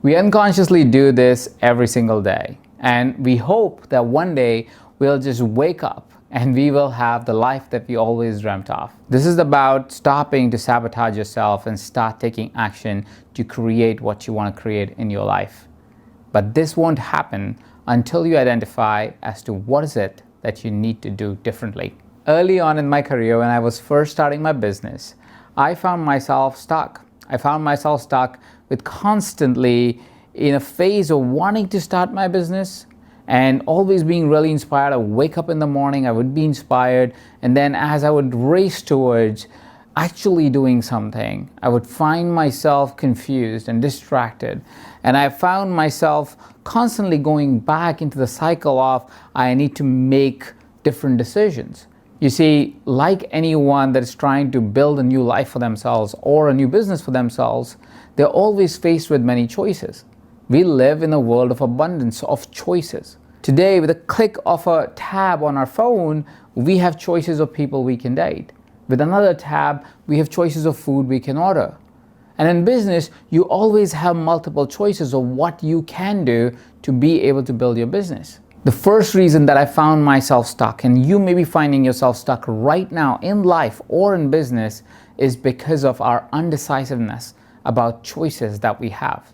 We unconsciously do this every single day, and we hope that one day we'll just wake up and we will have the life that we always dreamt of. This is about stopping to sabotage yourself and start taking action to create what you want to create in your life. But this won't happen until you identify as to what is it that you need to do differently. Early on in my career, when I was first starting my business, I found myself stuck. With constantly in a phase of wanting to start my business and always being really inspired. I would wake up in the morning, I would be inspired, and then as I would race towards actually doing something, I would find myself confused and distracted. And I found myself constantly going back into the cycle of I need to make different decisions. You see, like anyone that is trying to build a new life for themselves or a new business for themselves, they're always faced with many choices. We live in a world of abundance of choices. Today, with a click of a tab on our phone, we have choices of people we can date. With another tab, we have choices of food we can order. And in business, you always have multiple choices of what you can do to be able to build your business. The first reason that I found myself stuck, and you may be finding yourself stuck right now in life or in business, is because of our undecisiveness about choices that we have.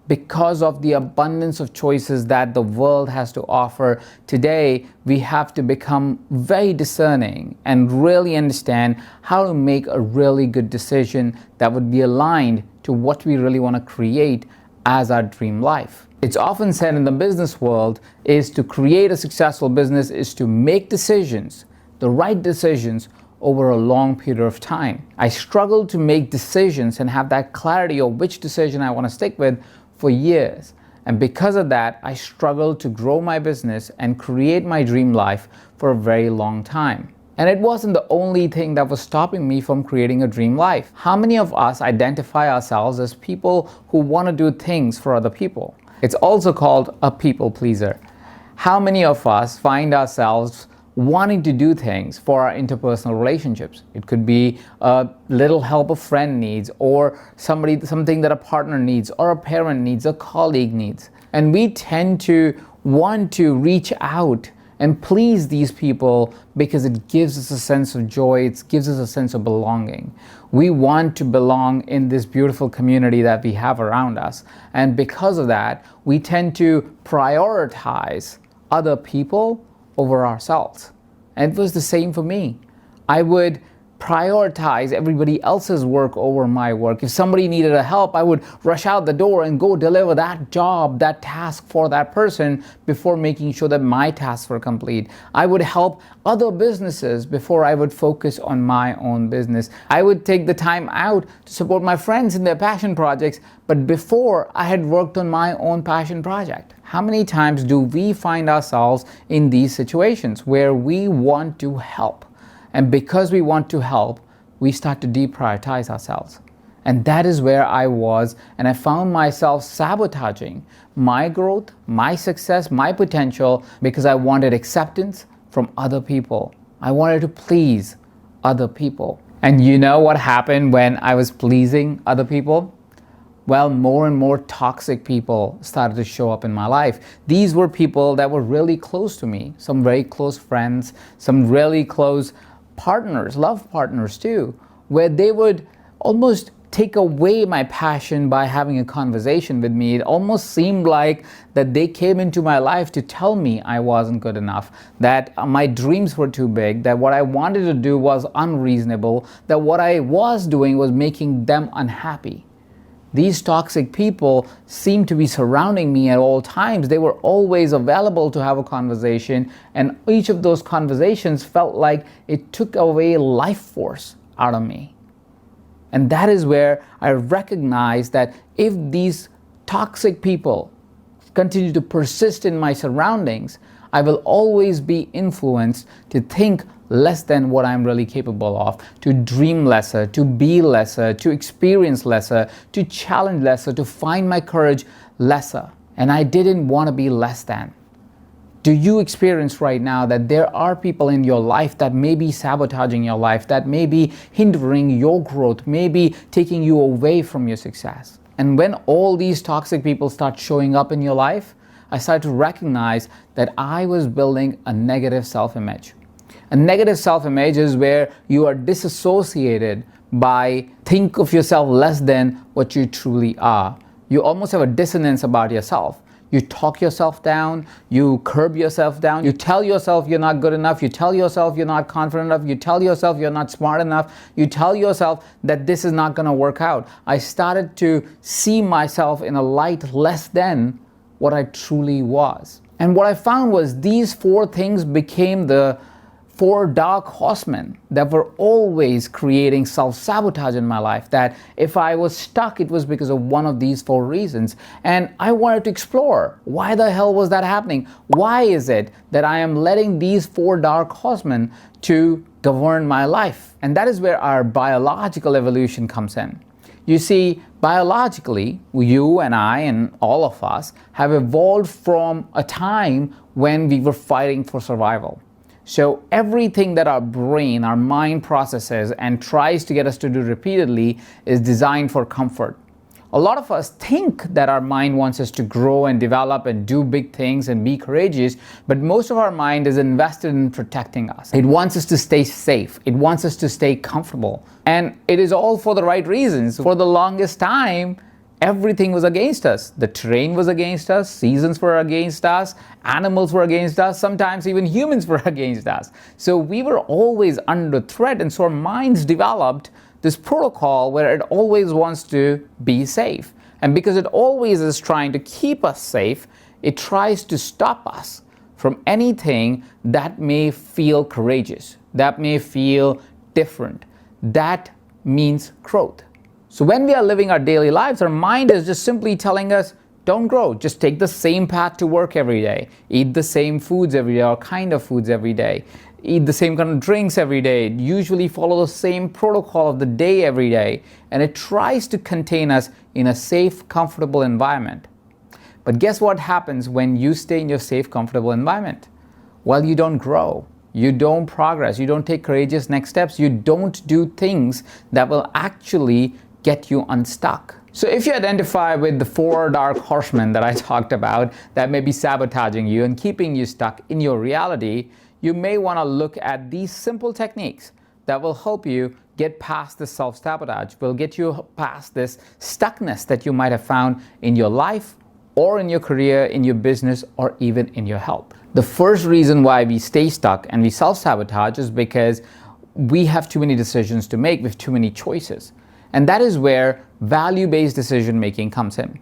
Because of the abundance of choices that the world has to offer today, we have to become very discerning and really understand how to make a really good decision that would be aligned to what we really want to create as our dream life. It's often said in the business world is to create a successful business is to make decisions, the right decisions, over a long period of time. I struggled to make decisions and have that clarity of which decision I want to stick with for years. And because of that, I struggled to grow my business and create my dream life for a very long time. And it wasn't the only thing that was stopping me from creating a dream life. How many of us identify ourselves as people who want to do things for other people? It's also called a people pleaser. How many of us find ourselves wanting to do things for our interpersonal relationships? It could be a little help a friend needs, or something that a partner needs, or a parent needs, a colleague needs. And we tend to want to reach out and please these people because it gives us a sense of joy, it gives us a sense of belonging. We want to belong in this beautiful community that we have around us. And because of that, we tend to prioritize other people over ourselves. And it was the same for me. I would prioritize everybody else's work over my work. If somebody needed a help, I would rush out the door and go deliver that job, that task for that person before making sure that my tasks were complete. I would help other businesses before I would focus on my own business. I would take the time out to support my friends in their passion projects, but before I had worked on my own passion project. How many times do we find ourselves in these situations where we want to help? And because we want to help, we start to deprioritize ourselves. And that is where I was, and I found myself sabotaging my growth, my success, my potential, because I wanted acceptance from other people. I wanted to please other people. And you know what happened when I was pleasing other people? Well, more and more toxic people started to show up in my life. These were people that were really close to me, some very close friends, some really close partners, love partners too, where they would almost take away my passion by having a conversation with me. It almost seemed like that they came into my life to tell me I wasn't good enough, that my dreams were too big, that what I wanted to do was unreasonable, that what I was doing was making them unhappy. These toxic people seemed to be surrounding me at all times. They were always available to have a conversation, and each of those conversations felt like it took away life force out of me. And that is where I recognized that if these toxic people continue to persist in my surroundings, I will always be influenced to think less than what I'm really capable of, to dream lesser, to be lesser, to experience lesser, to challenge lesser, to find my courage lesser. And I didn't want to be less than. Do you experience right now that there are people in your life that may be sabotaging your life, that may be hindering your growth, may be taking you away from your success? And when all these toxic people start showing up in your life, I started to recognize that I was building a negative self-image. A negative self-image is where you are disassociated by think of yourself less than what you truly are. You almost have a dissonance about yourself. You talk yourself down, you curb yourself down, you tell yourself you're not good enough, you tell yourself you're not confident enough, you tell yourself you're not smart enough, you tell yourself that this is not going to work out. I started to see myself in a light less than what I truly was. And what I found was these four things became the four dark horsemen that were always creating self-sabotage in my life, that if I was stuck, it was because of one of these four reasons. And I wanted to explore, why the hell was that happening? Why is it that I am letting these four dark horsemen to govern my life? And that is where our biological evolution comes in. You see, biologically, you and I and all of us have evolved from a time when we were fighting for survival. So everything that our brain, our mind processes and tries to get us to do repeatedly is designed for comfort. A lot of us think that our mind wants us to grow and develop and do big things and be courageous, but most of our mind is invested in protecting us. It wants us to stay safe. It wants us to stay comfortable. And it is all for the right reasons. For the longest time, everything was against us. The terrain was against us, seasons were against us, animals were against us, sometimes even humans were against us. So we were always under threat, and so our minds developed this protocol where it always wants to be safe. And because it always is trying to keep us safe, it tries to stop us from anything that may feel courageous, that may feel different. That means growth. So when we are living our daily lives, our mind is just simply telling us, don't grow, just take the same path to work every day, eat the same foods every day or kind of foods every day, eat the same kind of drinks every day, usually follow the same protocol of the day every day, and it tries to contain us in a safe, comfortable environment. But guess what happens when you stay in your safe, comfortable environment? Well, you don't grow. You don't progress. You don't take courageous next steps. You don't do things that will actually get you unstuck. So if you identify with the four dark horsemen that I talked about that may be sabotaging you and keeping you stuck in your reality, you may want to look at these simple techniques that will help you get past this self-sabotage, will get you past this stuckness that you might have found in your life or in your career, in your business, or even in your health. The first reason why we stay stuck and we self-sabotage is because we have too many decisions to make, we have too many choices. And that is where value-based decision making comes in.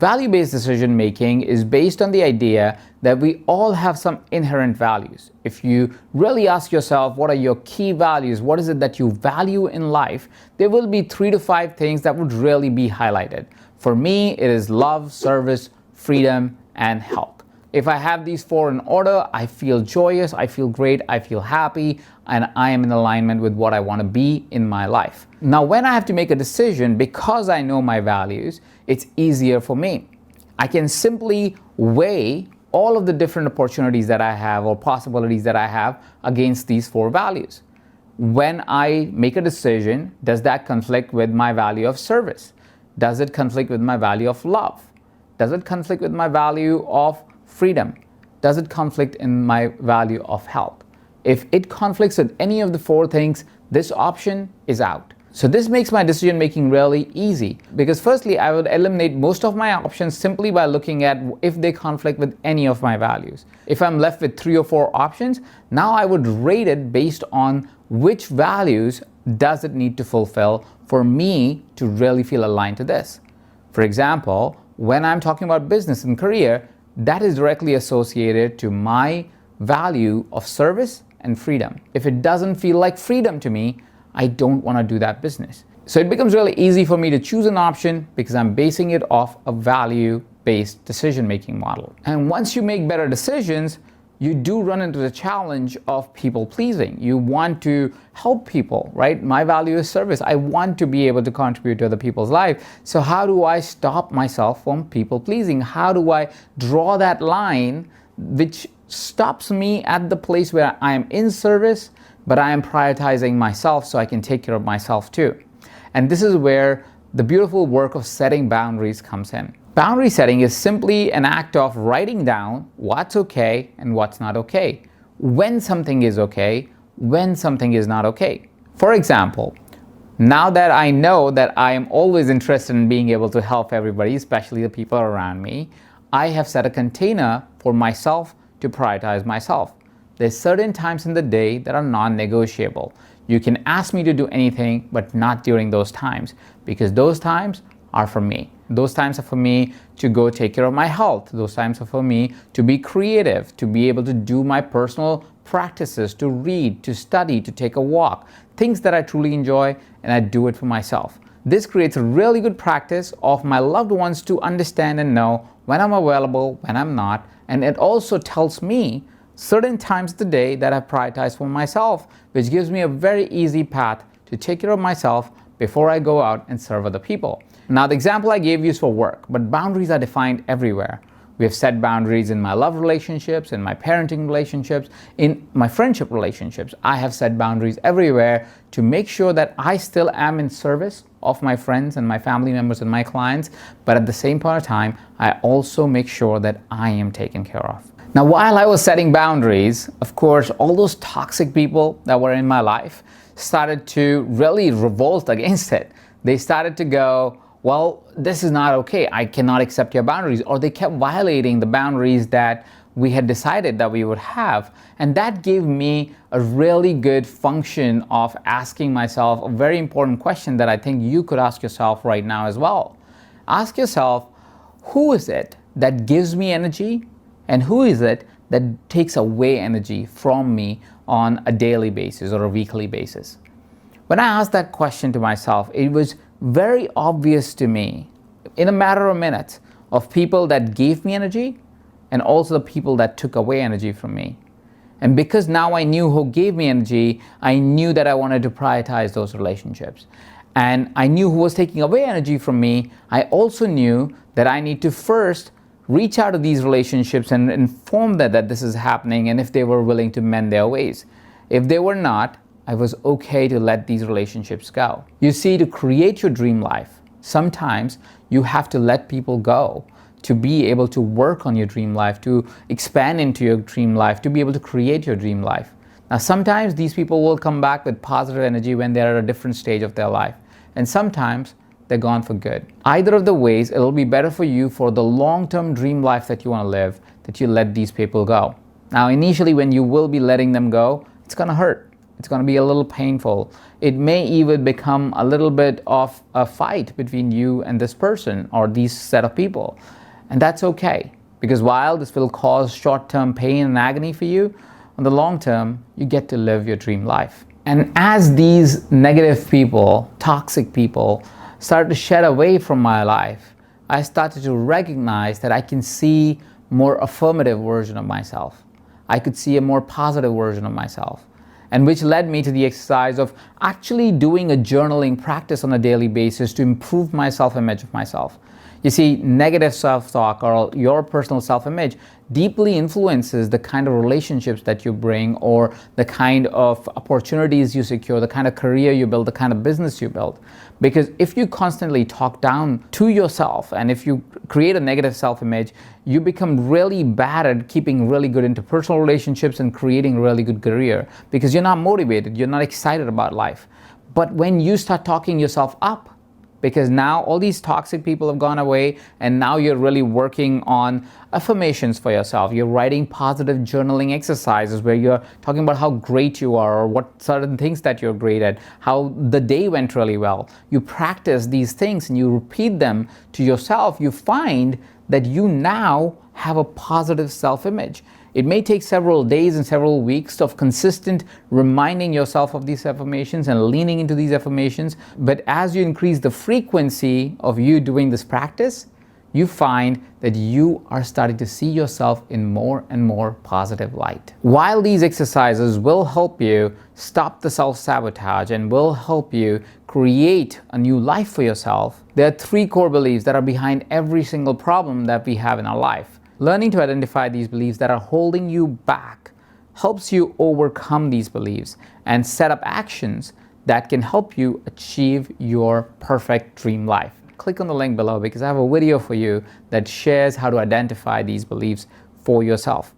Value-based decision making is based on the idea that we all have some inherent values. If you really ask yourself, what are your key values? What is it that you value in life? There will be 3 to 5 things that would really be highlighted. For me, it is love, service, freedom, and health. If I have these 4 in order, I feel joyous, I feel great, I feel happy, and I am in alignment with what I want to be in my life. Now, when I have to make a decision, because I know my values, it's easier for me. I can simply weigh all of the different opportunities that I have or possibilities that I have against these 4 values. When I make a decision, does that conflict with my value of service? Does it conflict with my value of love? Does it conflict with my value of freedom? Does it conflict in my value of health? If it conflicts with any of the 4 things, this option is out. So this makes my decision making really easy, because firstly, I would eliminate most of my options simply by looking at if they conflict with any of my values. If I'm left with 3 or 4 options, now I would rate it based on which values does it need to fulfill for me to really feel aligned to this. For example, when I'm talking about business and career, that is directly associated to my value of service and freedom. If it doesn't feel like freedom to me, I don't want to do that business. So it becomes really easy for me to choose an option because I'm basing it off a value-based decision-making model. And once you make better decisions, you do run into the challenge of people pleasing. You want to help people, right? My value is service. I want to be able to contribute to other people's life. So how do I stop myself from people pleasing? How do I draw that line which stops me at the place where I am in service, but I am prioritizing myself so I can take care of myself too? And this is where the beautiful work of setting boundaries comes in. Boundary setting is simply an act of writing down what's okay and what's not okay, when something is okay, when something is not okay. For example, now that I know that I am always interested in being able to help everybody, especially the people around me, I have set a container for myself to prioritize myself. There's certain times in the day that are non-negotiable. You can ask me to do anything, but not during those times, because those times are for me. Those times are for me to go take care of my health. Those times are for me to be creative, to be able to do my personal practices, to read, to study, to take a walk, things that I truly enjoy, and I do it for myself. This creates a really good practice of my loved ones to understand and know when I'm available, when I'm not, and it also tells me certain times of the day that I prioritize for myself, which gives me a very easy path to take care of myself before I go out and serve other people. Now, the example I gave you is for work, but boundaries are defined everywhere. We have set boundaries in my love relationships, in my parenting relationships, in my friendship relationships. I have set boundaries everywhere to make sure that I still am in service of my friends and my family members and my clients, but at the same point of time, I also make sure that I am taken care of. Now, while I was setting boundaries, of course, all those toxic people that were in my life started to really revolt against it. They started to go, well, this is not okay. I cannot accept your boundaries. Or they kept violating the boundaries that we had decided that we would have. And that gave me a really good function of asking myself a very important question that I think you could ask yourself right now as well. Ask yourself, who is it that gives me energy? And who is it that takes away energy from me on a daily basis or a weekly basis? When I asked that question to myself, it was very obvious to me in a matter of minutes of people that gave me energy and also the people that took away energy from me. And because now I knew who gave me energy, I knew that I wanted to prioritize those relationships. And I knew who was taking away energy from me. I also knew that I need to first reach out to these relationships and inform them that this is happening, and if they were willing to mend their ways. If they were not, I was okay to let these relationships go. You see, to create your dream life, sometimes you have to let people go to be able to work on your dream life, to expand into your dream life, to be able to create your dream life. Now, sometimes these people will come back with positive energy when they're at a different stage of their life, and sometimes they're gone for good. Either of the ways, it'll be better for you for the long-term dream life that you want to live, that you let these people go. Now, initially, when you will be letting them go, it's going to hurt. It's going to be a little painful. It may even become a little bit of a fight between you and this person or these set of people. And that's okay, because while this will cause short-term pain and agony for you, on the long term, you get to live your dream life. And as these negative people, toxic people, started to shed away from my life, I started to recognize that I can see more affirmative version of myself. I could see a more positive version of myself. And which led me to the exercise of actually doing a journaling practice on a daily basis to improve my self-image of myself. You see, negative self-talk or your personal self-image deeply influences the kind of relationships that you bring, or the kind of opportunities you secure, the kind of career you build, the kind of business you build. Because if you constantly talk down to yourself, and if you create a negative self-image, you become really bad at keeping really good interpersonal relationships and creating a really good career, because you're not motivated, you're not excited about life. But when you start talking yourself up, because now all these toxic people have gone away, and now you're really working on affirmations for yourself. You're writing positive journaling exercises where you're talking about how great you are, or what certain things that you're great at, how the day went really well. You practice these things and you repeat them to yourself. You find that you now have a positive self-image. It may take several days and several weeks of consistent reminding yourself of these affirmations and leaning into these affirmations. But as you increase the frequency of you doing this practice, you find that you are starting to see yourself in more and more positive light. While these exercises will help you stop the self-sabotage and will help you create a new life for yourself, there are 3 core beliefs that are behind every single problem that we have in our life. Learning to identify these beliefs that are holding you back helps you overcome these beliefs and set up actions that can help you achieve your perfect dream life. Click on the link below because I have a video for you that shares how to identify these beliefs for yourself.